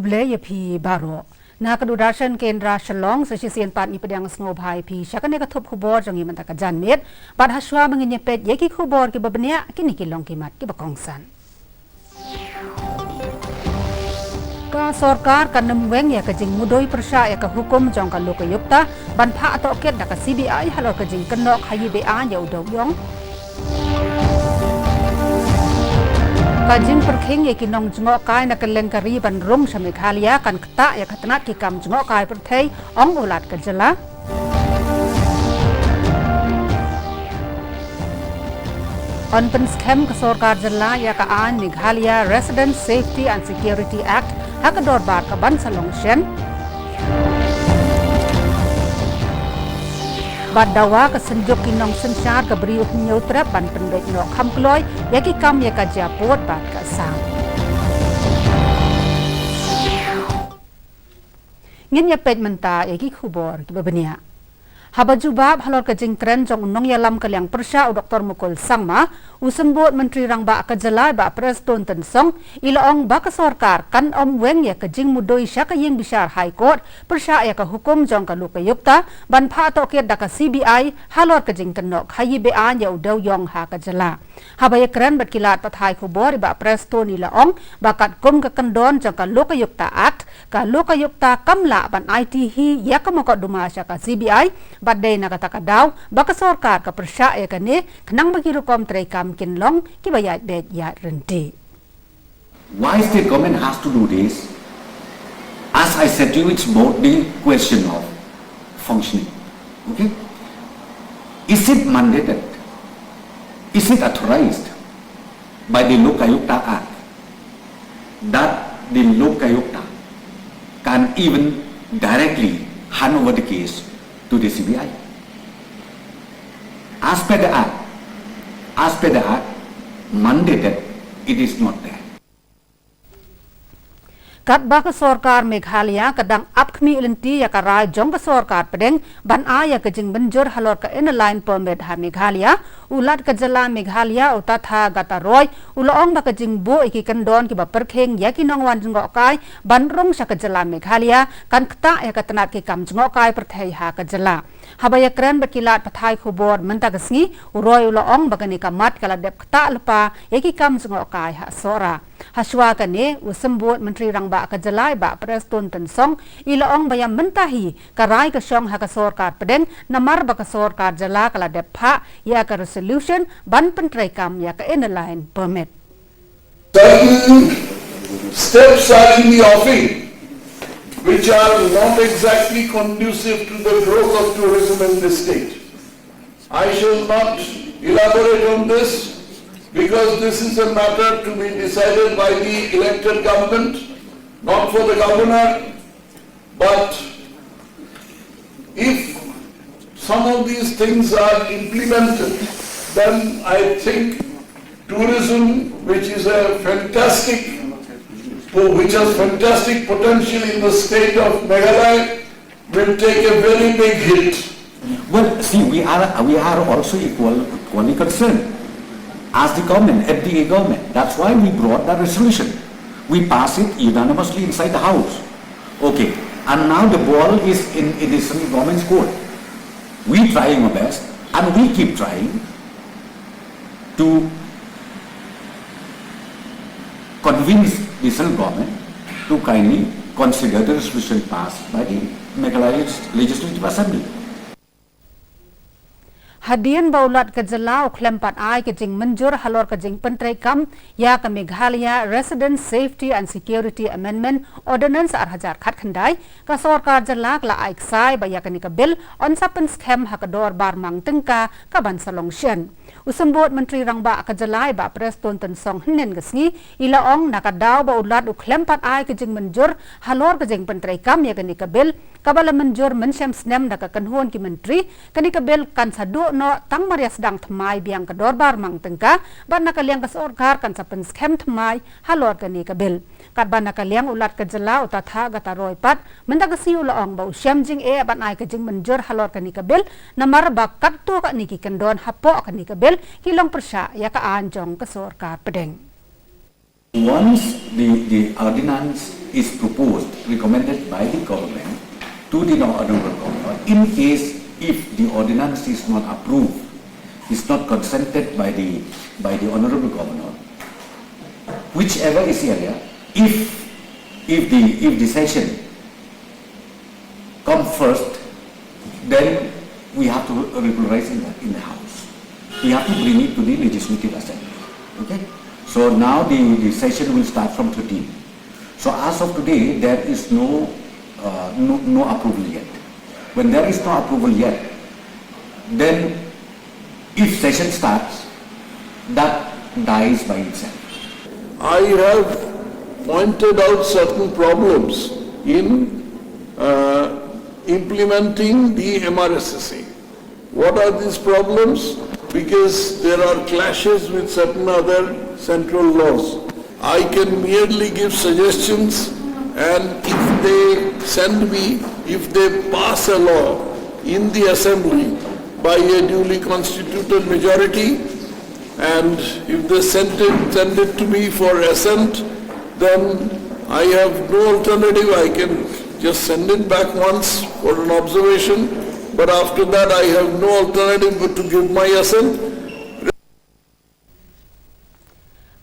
Kuble ya pi baro. Na kedudashan kendra Shillong sesisian pat ni pedang snobhai pi syakane katup kubor jangi mantaka janmet bad haswa mengenyepet yeki kubor ki babenya kini kilong kimat ki bakongsan. Ka sorkar kan nemweng ya kajing mudoi persya ya ka hukum jong ka lokayukta ban pha atau ket da ka CBI halor kajing kenok hayi BA ya udaw yong. Kajing perkhing ya kinong jengok kai na keleng kari ban rum sa Meghalaya kan keta ya katanat kikam jengok kai perthei ong ulat kejela. On pen scam ke sorkar jela ya ka an Meghalaya Resident Safety and Security Act hakador bar ka ban salong shen. Badawa ke senjuk kinong sensyar ke beriuh nyutrap ban pendek no kam kloy yaki kam ya ka japot bat ka sang. Ngin ya pej menta yaki khubor ki babenia. Haba jubab halor ka jingkren jong nong yalam kaliang persya u Dr. Mukul Sangma usembut Menteri Rangba ka jelai ba Preston Tensong ilaong ba ka sorkar kan om weng ya ka jing mudoi sya ka ying bisar High Court persya ya ka hukum jong ka lokayukta ban pha to ket da ka CBI halor ka jing kenok hayi BA ya udaw yong ha ka jela. Haba ya kren bat kilat pathai khubor ba Preston ilaong bakat kum ka kendon jong ka lokayukta act ka lokayukta kamla ban IT hi ya ka mokot duma sya ka CBI badai na kata daw baka sorkar ka persya ya kane kanang magirukom trekam kinlong kibayat bed ya renti. Why state government has to do this? As I said to you, it's more the question of functioning. Okay? Is it mandated? Is it authorized by the Lokayukta Act that the Lokayukta can even directly hand over the case to the CBI? As per the act, mandated, it is not there. Kat baka sorkar Meghalaya kadang apkmi ilinti ya karai jong ka sorkar pedeng ban aya kajing benjur halor ka inline permit ha Meghalaya ulat ka jala Meghalaya utatha gataroy uloong baka jing bo iki kendon ki ba perkheng ya ki nongwan jengok kai ban rong sa ka jala Meghalaya kan kta ya katanat ki kam jengok kai perthei ha ka jala habaya kren berkilat pathai khubor mentagasngi uroy uloong baka ni kamat kala dep kta lepa ya ki kam jengok kai ha sora haswa kane usembut Menteri Rangba ka jalai ba Preston Tensong ilaong bayam mentahi karai ka syong ha ka sorkar pedeng namar ba ka sorkar jala kala depha ya ka resolution ban pentrekam ya ka inline permit. Certain steps are in the offing which are not exactly conducive to the growth of tourism in this state. I shall not elaborate on this because this is a matter to be decided by the elected government, not for the governor. But if some of these things are implemented, then I think tourism, which has fantastic potential in the state of Meghalaya, will take a very big hit. Well, see, we are also equally concerned as the government, FDA government. That's why we brought that resolution. We passed it unanimously inside the House. Okay, and now the ball is in the central government's court. We trying our best, and we keep trying to convince the central government to kindly consider the resolution passed by the Meghalaya Legislative Assembly. Hadian baulat ke jelau klempat ai ke jing menjur halor ke jing pentrekam ya ke Meghalaya Resident Safety and Security Amendment Ordinance arhajar khat khandai ka sorkar jelak la ai sai ba ya ke ni ke bil on sapen scam hakador bar mang tengka ka ban salong shen usembut Menteri Rangba ke jelai ba Preston Tensong hnen gesngi ila ong nakadaw ba ulat u klempat ai ke jing menjur halor ke jing pentrekam ya ke ni ke bil kabala menjur mensyam snem da ka kanhuan ki menteri ke ni ke bil kan sadu no tang Maria sedang temai biang ke dorbar mang tengka ban nakaliang ke sorkar kan sapen scam temai halor ke ni ke bil kat ban nakaliang ulat ke jela utatha gataroy pat mendagasi ulaong bau syam jing ban ai ke jing menjur halor ke ni ke bil namar bakat tu ka ni ki kendon hapo ke ni ke bil hilong persya ya ka anjong ke sorkar pedeng. Once the ordinance is proposed, recommended by the government to the honorable governor, in case if the ordinance is not approved, is not consented by the honorable governor, whichever is the area, if the session come first, then we have to regularize in the house. We have to bring it to the legislative assembly. Okay. So now the session will start from 13. So as of today, there is no approval yet. When there is no approval yet, then if session starts, that dies by itself. I have pointed out certain problems in implementing the MRSSA. What are these problems? Because there are clashes with certain other central laws. I can merely give suggestions, and if they if they pass a law in the assembly by a duly constituted majority, and if they send it to me for assent, then I have no alternative. I can just send it back once for an observation, but after that I have no alternative but to give my assent.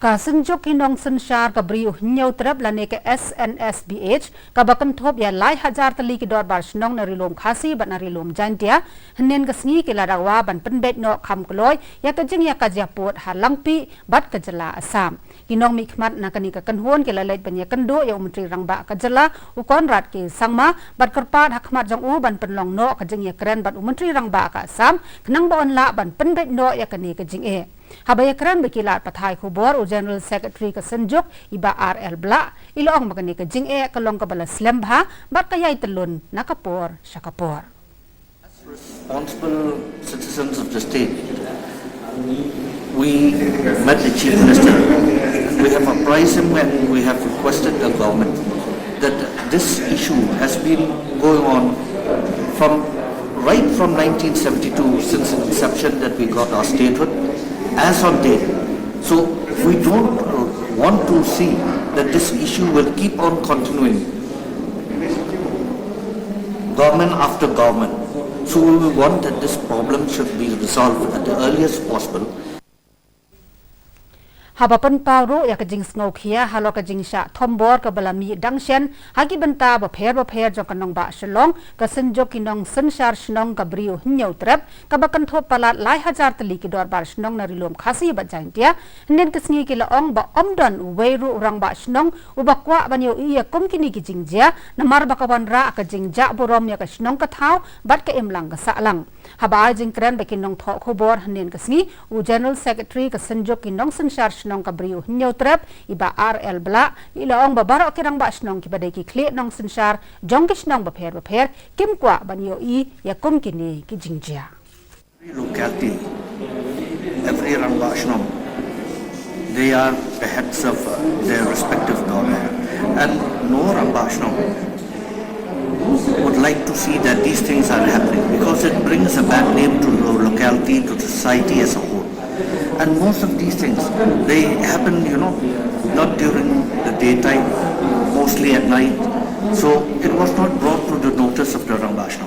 Ka senjok inong sensar ka beriu nyau terap lane ke SNSBH ka bakan thop ya lai hajar tali ki dor bar snong na rilom khasi ban na rilom jantia hnen ka sngi ki la dawa ban penbet no kham kloi ya ka jing ya ka japot ha langpi bat ka jala asam kinong mi khmat na kani ka kanhon ke la lait ban ya kando ya umtri rangba ka jala ukon rat ke sangma bat karpat hakmat jong u ban penlong no ka jing ya kren bat umtri rangba ka asam knang ba on la ban penbet no ya kani ka jing e habaya kran bekilat pathai khubor u general secretary ka senjuk iba RL bla ilong magani ka jing e kalong ka bala slembha bat kayai telun nakapor syakapor. Responsible citizens of the state, we met the chief minister. We have apprised him and we have requested the government that this issue has been going on right from 1972, since the inception that we got our statehood, as on date. So we don't want to see that this issue will keep on continuing, government after government. So we want that this problem should be resolved at the earliest possible. Habapan paro ya kajing sngo khia halo kajing sha thombor ka balami dangshen hagi banta ba pher jong kanong ba Shillong ka senjok kinong sensar snong ka brio hnyau trap ka bakan thop palat lai hajar tali ki dor bar snong na rilom khasi ba jantia nen kasngi ki laong ba omdon weiru rang ba snong ubakwa banyo iya kom kini ki jingjia namar ba kawan ra ka jingja borom ya ka snong ka thau bat ka emlang ka salang haba jing kran ba kinong tho khobor nen kasngi u general secretary ka senjok kinong sensar nong kabriu nyau trap iba RL bla ilaong babaro kirang ba snong ki badai ki kle nong sensar jongkish nong ba pher kim kwa banyo I ya kum kini ki jingjia. Every locality, every rangba snong, they are the heads of their respective government, and no rangba snong would like to see that these things are happening, because it brings a bad name to the locality, to the society as a whole. And most of these things, they happen, not during the daytime, mostly at night. So it was not brought to the notice of the Rambashno.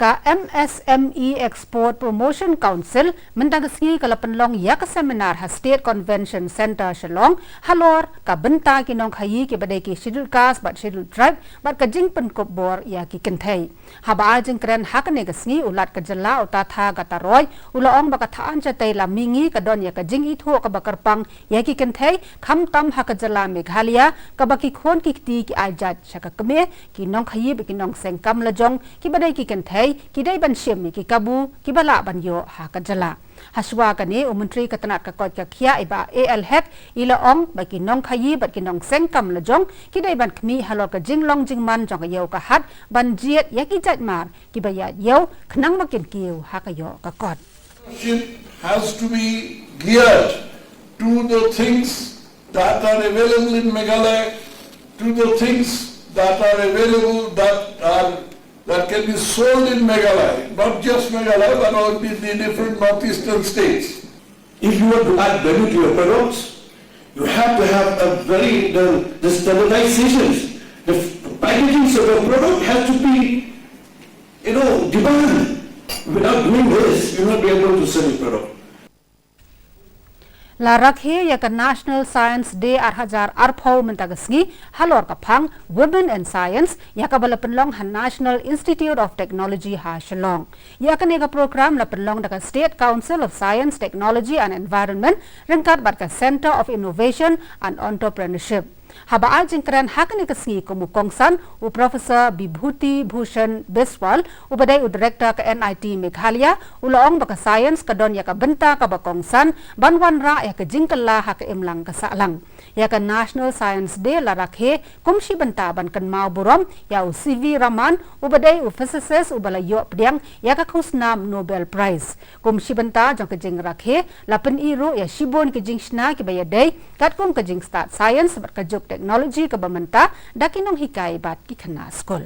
Ka MSME Export Promotion Council mendagasngi kalapanlong ya ka seminar ha State Convention Center Shillong halor ka benta kinong khayi ki badai ki schedule caste but schedule tribe but ka jing pen kop bor ya ki kenthai haba jing kren hakane gasngi ulat ka jala uta tha ka taroy ulaong ba ka thaan cha tai la mingi ka don ya ka jing I thu ka bakarpang ya ki kenthai kham tam ha ka jala Meghalaya ka baki khon ki ti ki ajat chaka kame kinong khayi be kinong sengkam la jong ki badai ki kenthai kidai ban syem ki kabu ki bala ban yo ha ka jala haswa kani umantri katanat ka kot ka khia iba AL hek ilaong ba ki nong khayi ba ki nong sengkam la jong kidai ban khmi halor ka jinglong jingman jong ka yo ka hat ban jiet ya ki jat mar ki ba ya yo khnang ma ken kiu ha ka yo ka kot. Has to be geared to the things that are available in Meghalaya, to the things that are available that can be sold in Meghalaya, not just Meghalaya, but all the different northeastern states. If you want to add value to your products, You have to have the standardizations. The packaging of the product has to be, demand. Without doing this, you will not be able to sell your product. Larak he ya National Science Day arhajar arpho mentagasngi halor kapang Women in Science ya balapenlong han National Institute of Technology ha Shillong. Ya ega program la penlong daga State Council of Science, Technology and Environment rengkat bat ka Center of Innovation and Entrepreneurship. Haba ajing keren hakani kasngi ko mukongsan u Professor Bibhuti Bhushan Biswal u badai u Director ka NIT Meghalaya u laong baka science ka don ya ka benta ka bakongsan banwan ra ya ka jingkala ha ka imlang ka salang ya ka National Science Day la rakhe kumshi benta ban kan mau burom ya u CV Raman u badai u physicist u balayo pdiang ya ka khusnam Nobel Prize kumshi benta jong ka jing rakhe la pen iru ya shibon ka jing shna ki bayadai kat kum ka jing start science bat ka teknologi ke bamenta dakinong hikai bat ki khana school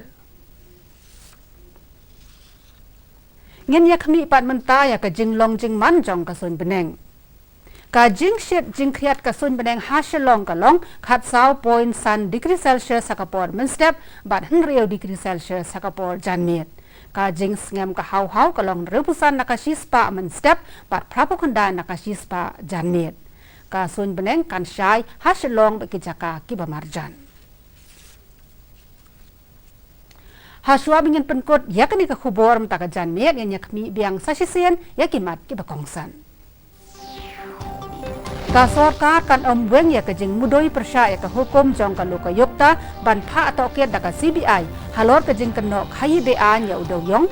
ngin ya khmi pat menta ya ka jinglong jingman jong ka sun beneng ka jing shit jing khiat ka sun beneng ha Shillong ka long khat saw point san degree celsius sakapor min step bat henrio degree celsius sakapor janmet ka jing ngam ka haw ka long repusan nakashispa min step bat prapokhanda nakashispa janmet ka sun beneng kan syai ha Shillong bagi jaka ki bamarjan ha shwa bingin penkot ya kani ka khubor mta ka janmet yang yakmi biang sasisen ya kimat ki bakongsan ka sarkar kan omweng ya ka jing mudoi persya ya ka hukum jong ka luka yukta ban pha atau kiat da ka CBI halor ka jing kenok khai bean ya udaw yong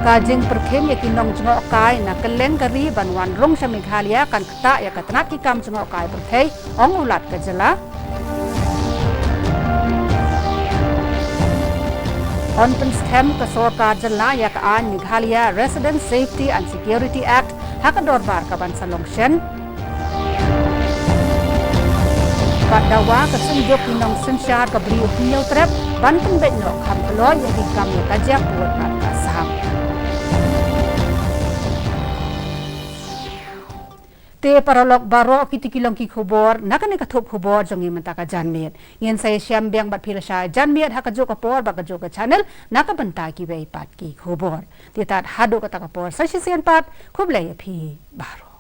kajing perkhim ya kinong jengok kai na keleng kari banwan rong sa Meghalaya kan kata ya katanat kikam jengok kai perkhai ong ulat ka jela on pen stem ka sarkar jela ya ka an Meghalaya Resident Safety and Security Act hakador bar ka ban salong shen padawa ka sunjok kinong sensyar ka bri upinyo trep ban pen bet no kham ploy ya kikam ya kajak buat mat ka saham te paralog baro kitikilong ki khobor nakane ka thop khobor jongi menta ka janmet yen sai syam biang bat philasha janmet hakajo ka por ba ka jo ka channel naka banta ki bei pat ki khobor te tat hado ka ta ka por sa sisen pat khoblai phi baro